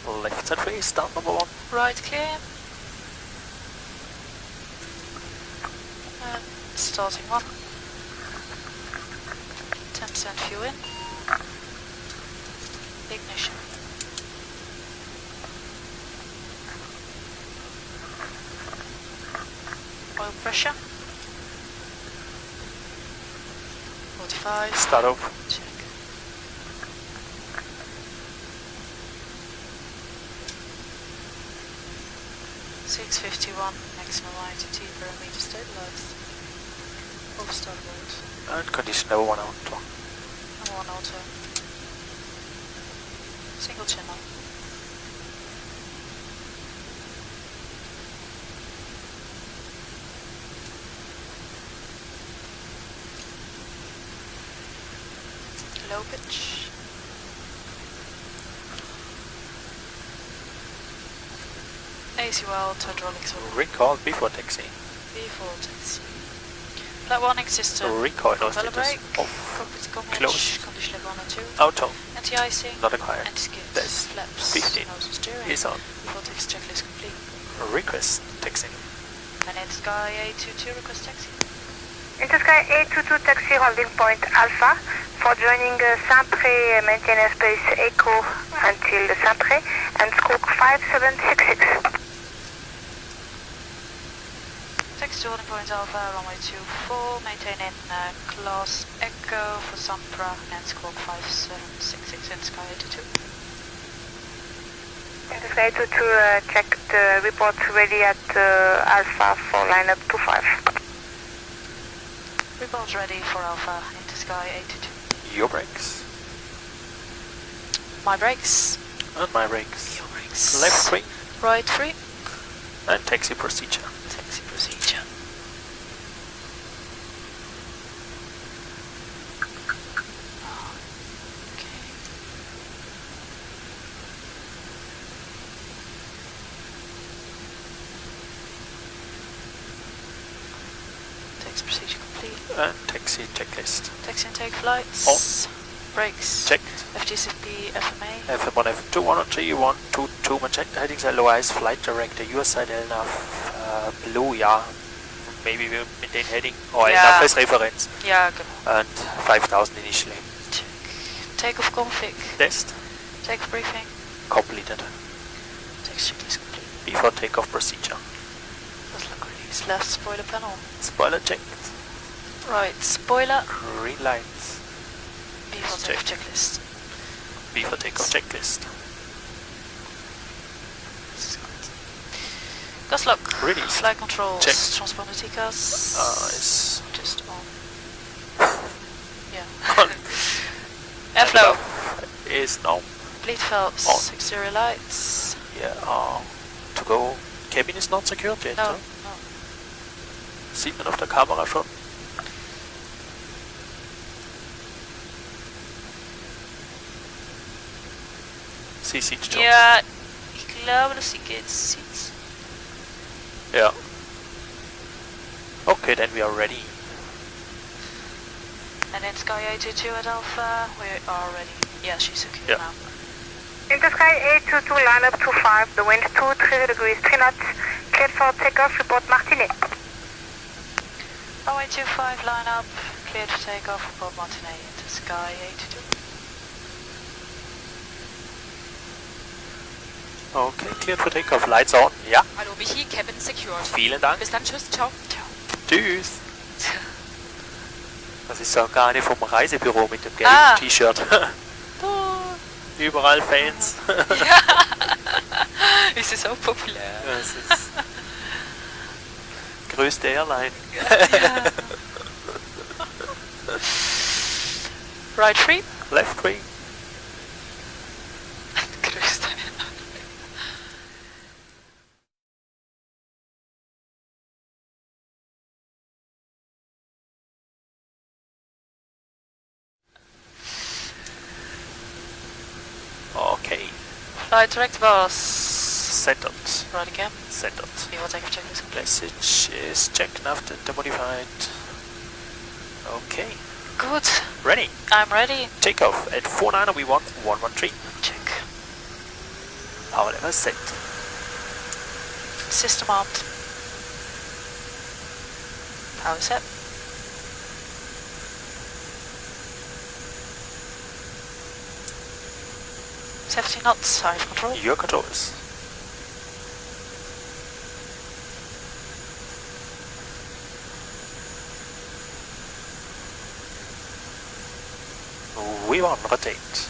Left side free, start number 1. Right clear. And starting 1. 10% fuel in. Ignition. Oil pressure. 45. Start off. Check. $651 maximum ITT parameter stabilized. Overstart mode. And condition number 1 auto. Number 1 auto. Single channel. Low pitch. AC well, hydraulics on. Recoil before taxi. Before taxi. Flight warning system. Recoil no Propeller status. brake. Off. Cockpit command. Close. Condition level 1 and 2. Auto. Anti-icing. Not acquired. Anti-skids. That's Flaps. 15. Nose and steering. Is on. Before taxi checklist complete. Request taxi. And in Sky A22 request taxi. Into Sky A22 taxi holding point Alpha for joining Saint-Pré maintenance base Echo until Saint-Pré and stroke 5766. Taxi to holding point Alpha, runway 24, maintain in class Echo for Sampra and squawk 5766 in Sky A22. Into Sky A22 check the report ready at Alpha for lineup 25. Reports ready for Alpha into Sky A22. Your brakes. My brakes. And my brakes. Your brakes. Left free. Right free. And taxi procedure. Taxi procedure. Okay. Taxi procedure complete. And taxi checklist. Taxi intake flights. Off. Brakes. Checked. FTCP FMA. FM1, FM2, 103, 122, check the headings, LOIs, flight director, US side LNAV, blue, yeah. Maybe we'll maintain heading, or Ja. LNAV as reference. Ja, genau. And 5000 initially. Check. Takeoff config. Test. Takeoff briefing. Completed. Taxi checklist complete. Before takeoff procedure. Throttle release. Left spoiler panel. Spoiler checked. Right spoiler. Green lights. Before takeoff checklist. Before takeoff checklist. Gas lock. Release. Flight controls. Check. Transponder TCAS. Nice. Just on. Yeah. Airflow. Is now. Bleed valves. On. Exterior lights. Yeah, to go. Cabin is not secured yet. No, Huh? no. Sieht man auf der Kamera schon. Sie sieht schon. Ja, ich glaube, dass sie geht. Sieht's. Yeah. Okay, then we are ready. And in Sky A22 at Alpha, we are ready. Yeah, she's secure Yeah. now. Into Sky A22 lineup 25, the wind 230 degrees 3 knots, cleared for takeoff, report Martinet. Runway 25 line up, cleared for takeoff, report Martinet into Sky A22. Okay, cleared for takeoff. Lights on. Ja. Hallo Michi, Cabin secured. Vielen Dank. Bis dann, tschüss, ciao. Tschüss. Das ist sogar eine vom Reisebüro mit dem gelben Ah. T-Shirt. Überall Fans. Ist es auch populär? Das ist größte Airline. Right free. Left free. Größte. Okay. Flight direct bus. Settled. Right again. Settled. Before takeoff checklist complete. Message is checked after the modified. Okay. Good. Ready. I'm ready. Takeoff at 49 we want 113. Check. Power level set. System armed. Power set. Safety knots, high control. Your controls. We want rotate.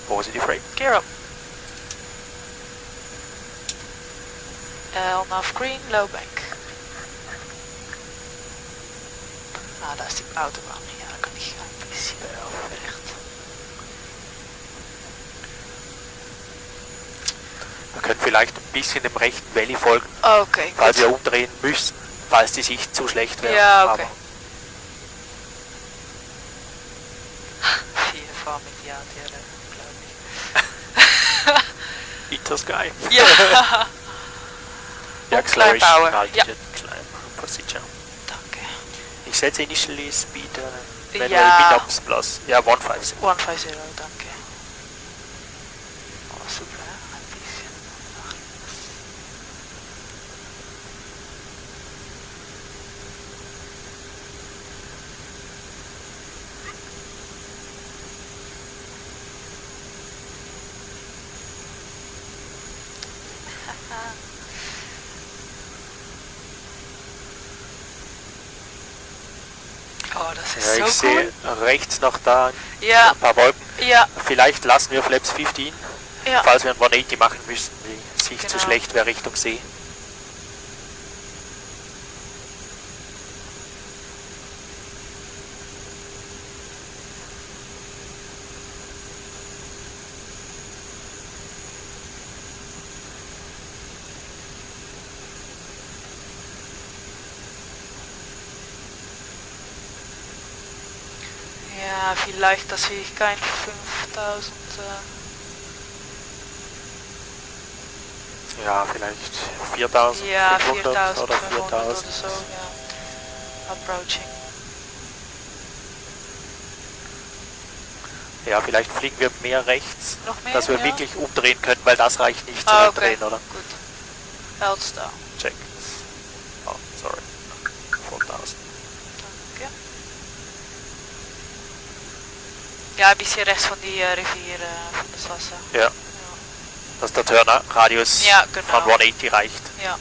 Positive rate. Gear up. Nav green, low bank. Ah, daar is die autobahn. Ja, daar kan ik gaan. Is hier recht. Wir können vielleicht ein bisschen dem rechten Valley folgen, Okay, falls gut. wir umdrehen müssen, falls die Sicht zu schlecht wäre. Ja, okay. Aber 4 fahren mit ja, glaube ich. Intersky. Ja. The Und Climb acceleration Power. altitude climb procedure. Danke. Ich setze initially speed manual Ja. mid-ups plus. Ja, 150. 150, danke. Oh, super, ein bisschen. Oh, das ist Ja, ich so cool. sehe rechts noch da Ja, ein paar Wolken. ja, Vielleicht lassen wir Flaps 15, ja. falls wir ein 180 machen müssen, die Sicht zu Genau. schlecht wäre Richtung See. Ja, vielleicht, dass ich kein 5000... Ja, vielleicht 4000 ja, 500 oder 4500 oder 4000. so, ja. Approaching. Ja, vielleicht fliegen wir mehr rechts, Noch mehr? dass wir ja? wirklich umdrehen können, weil das reicht nicht zum Ah, okay. Umdrehen, oder? Gut. Else da. Check. Oh, sorry. 4000. Danke. Ja, ein bisschen rechts von die Rivier, von das Wasser. Ja, dass der Turner-Radius Ja, genau. von 180 reicht. Ja.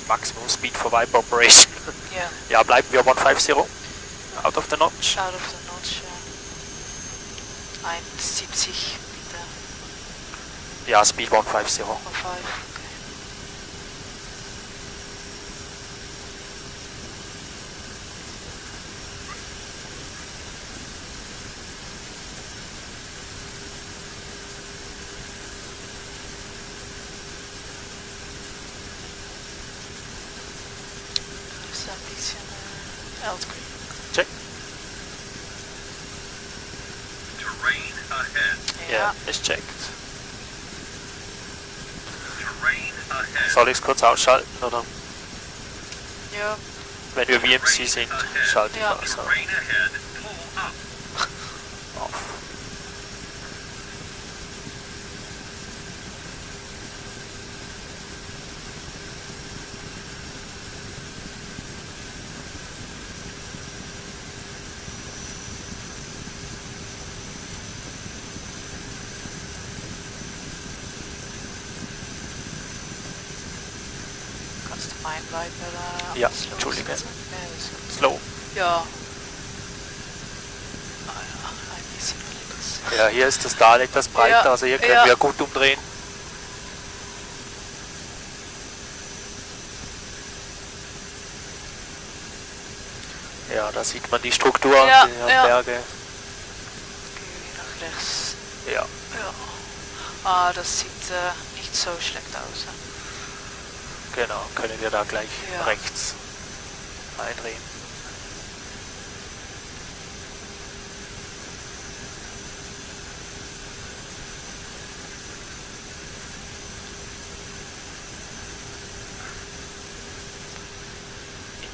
Maximum Speed for Vibe Operation. Ja. Ja, bleiben wir 150. Out of the notch. Out of the notch, ja. 1,70 bitte. Ja, Speed 150. 1,5. Okay. Das ist ein bisschen Earthquake. Check. Terrain ahead. Ja, ist checkt. Terrain ahead. Soll ich es kurz ausschalten, oder? Ja. Wenn wir VMC sind, schalte ich Ja. aus. Terrain ahead. Pull up. Auf. Kannst du meinen Viper Ja, slow Entschuldige. setzen? Ja, ist gut. Slow. Ja. Ah ja, ein bisschen links. Ja, hier ist das Tal etwas breiter, Ja, also hier können ja. wir gut umdrehen. Ja, da sieht man die Struktur Ja, der ja. Berge. Geh nach rechts. Ja, Ja. Ah, das sieht nicht so schlecht aus. genau. Können wir da gleich Ja. rechts eindrehen.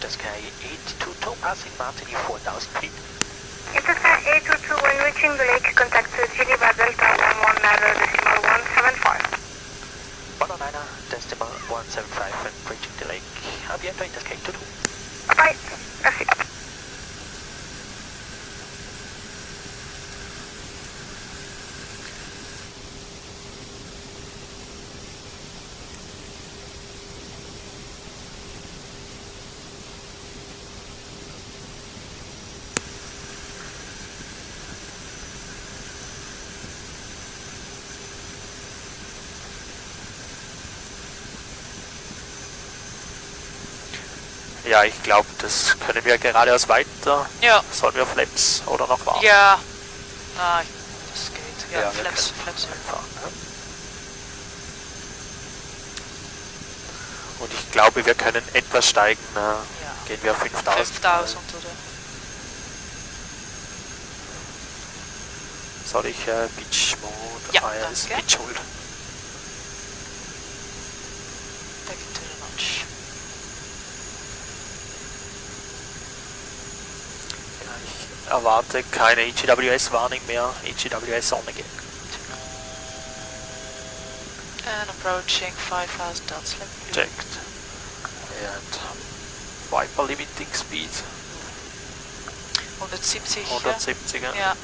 Sky 822 passing Martini 4,000 feet. Into Sky 822, when reaching the lake, contact Geneva Delta 119.175. 109.175 and reaching the lake. A bientôt, Inter Sky 22. Bye. Merci. Ja, ich glaube, das können wir geradeaus weiter. Ja. Sollen wir Flaps oder noch warten? Ja. Ah, das geht. Ja, Ja, Flaps. Fahren, ja. Und ich glaube, wir können etwas steigen. Ja. Gehen wir auf 5000. 5000 oder? Soll ich Pitch Mode? Ja, Ah, ja, das ist danke. Pitch Hold. Back into the notch. Ja, ich erwarte keine EGWS-Warning mehr. EGWS on again. And approaching 5000 knots. Checked. And Viper limiting speed. 170. 170, ja. Ja.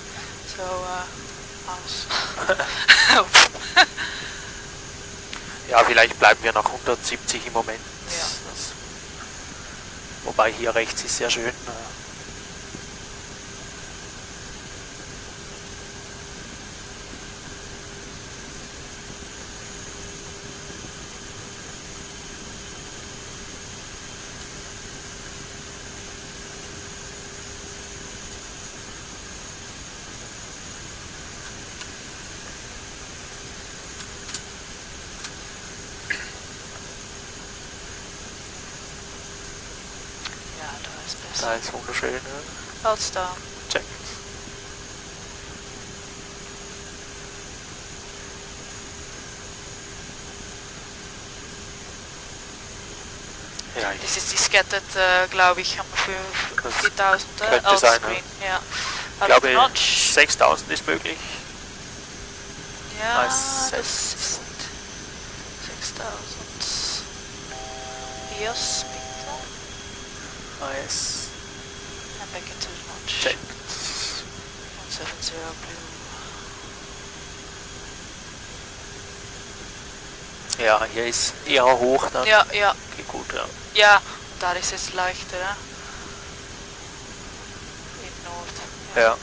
So, aus. Ja, vielleicht bleiben wir noch 170 im Moment. Ja. Wobei hier rechts ist sehr schön. Ja, da ist Da besser. ist wunderschön. Ja. Clouds down. Check. Ja, Das ist die scattered, glaube ich, haben wir für 4000 könnte alt sein, screen. Ja. ich glaube, 6000 ist möglich. Ja, als das ist 6000. Yes, bitte. Nice. And back into the notch. Checked. 170 blue. Ja, hier ist eher hoch dann. Ja. Okay, gut, ja. Ja, da ist es leichter, hè? In Nord. Ja.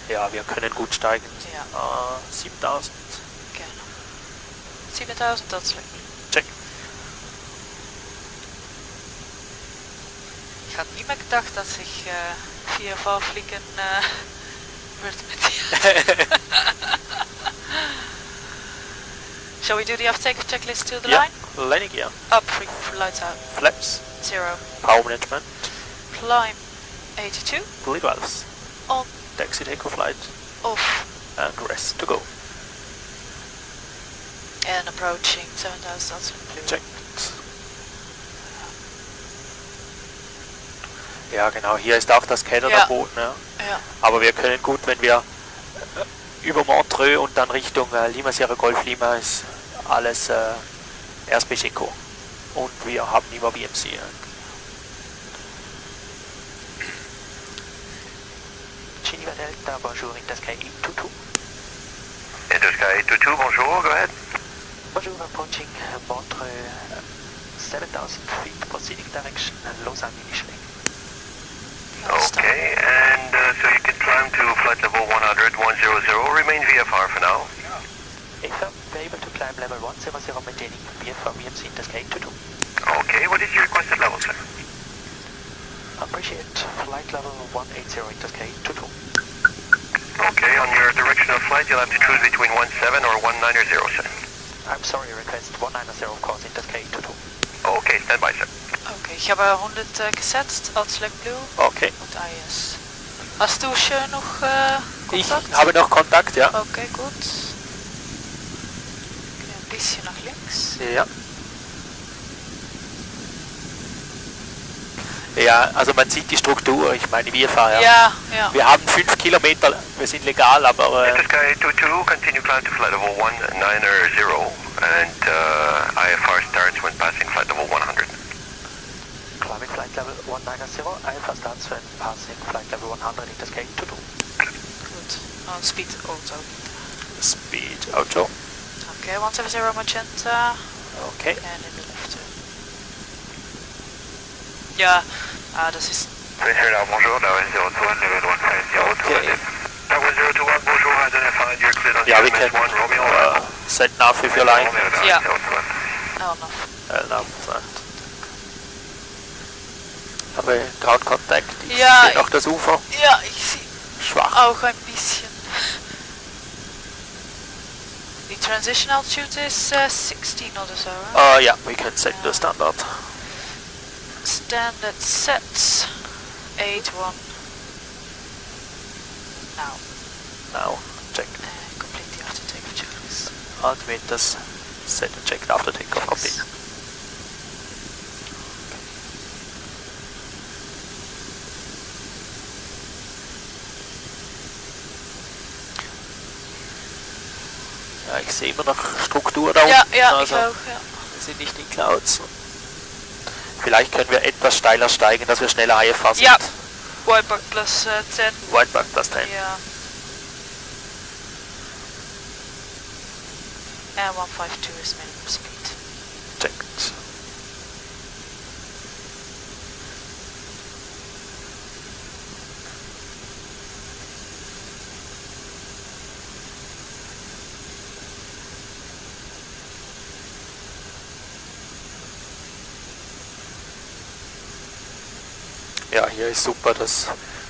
Ja, wir können gut steigen. Ja. 7000. Gerne. 7000, dat is leuk. Check. Ich hatte nie mehr gedacht, dass ich 4V fliegen würde mit dir. Shall we do the off-takeoff checklist to the Ja, line? landing gear. Up, frequent lights out. Flaps. 0. Power management. Climb 82. Pulley valves. On. Taxi takeoff flight. Off. And rest to go. And approaching 7000 knots blue. Checked. Ja, genau, hier ist auch das Canada-Boot. Ja. Ja. Aber wir können gut, wenn wir über Montreux und dann Richtung Lima Sierra Golf Lima ist alles Airspace Eco. Und wir haben immer BMC. Ja. Geneva Delta, bonjour, Inter Sky 822. Inter Sky 822, bonjour, go ahead. Bonjour, approaching Montreux, 7,000 feet, proceeding direction, Lausanne initially. Okay, and so you can climb to flight level 100, 100, remain VFR for now. If we're able to climb level 100, maintaining VFR VMC Inter Sky 822. Okay, what is your requested level, sir? Appreciate flight level 180 Inter Sky 822. Okay, on your direction of flight, you'll have to choose between 17 or 190, sir. I'm sorry, request 190 of course, Inter Sky 822. Okay, stand by, sir. Okay, ich habe 100 gesetzt, als Black Blue Okay. und IS. Hast du schon noch Ich Kontakt? habe noch Kontakt, ja. Okay, gut. Okay, ein bisschen nach links. Ja. Ja, also man sieht die Struktur, ich meine wir fahren. Ja, ja. Wir haben 5 Kilometer, wir sind legal, aber Delta Sky 22, continue climb to flight level 190 and IFR starts when passing flight level 100. climbing flight level 190, IFR starts when passing flight level 100 in the Sky 22. Good. On speed auto. Speed auto. Okay, 170 magenta. Okay. And in the left turn. Ja, das ist... Now, bonjour, that was 02, level 150, Okay. That was 021, bonjour, identified, you're cleared on Yeah, we CMS can 1, Romeo. set nav if you like. Ja. Yeah. Oh, no. Nav. Aber Ground Contact, ich Ja, sehe noch das Ufer. Ja, ich sehe Schwach. auch ein bisschen. The transition altitude is 16 oder so, right? Yeah, we can set the standard. Standard sets 8-1. Now, check. Complete the after takeoff checklist. Altimeters set and checked after takeoff complete. Ja, ich sehe immer noch Struktur da Ja, unten, ja, also ich auch, ja. wir sind nicht in Clouds. Vielleicht können wir etwas steiler steigen, dass wir schneller IFR sind. Ja. Whiteback plus 10. Whiteback plus 10. Ja. And 152 is minimum speed. Checked. Ja, hier ist super, das.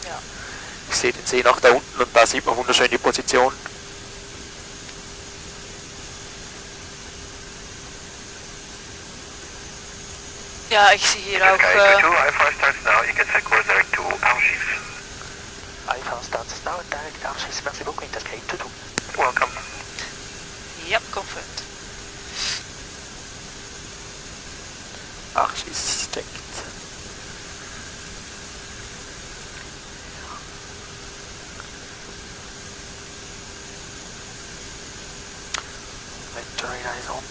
Ja. Ich sehe den See nach da unten und da sieht man wunderschön die Position. Ja, ich sehe hier auch... Sky 22, IFR starts now, you can set course direct to Archives. IFR starts now and direct Archives, merci beaucoup, in the Sky 22. Welcome. Yep, confirmed. Archives checked. Vector radar is on.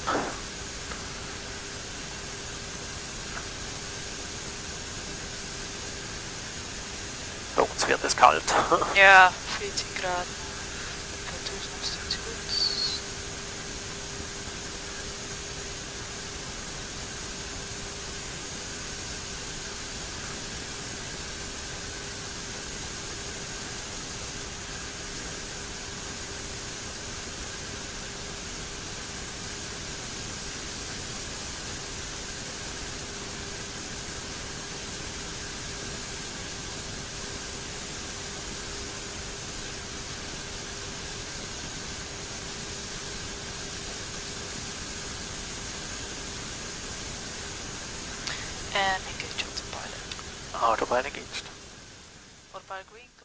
Bei uns wird es kalt. Ja, 14 Grad. Temperatur ist noch steeds goed. And engage autopilot. Autopilot engaged. Autopilot green.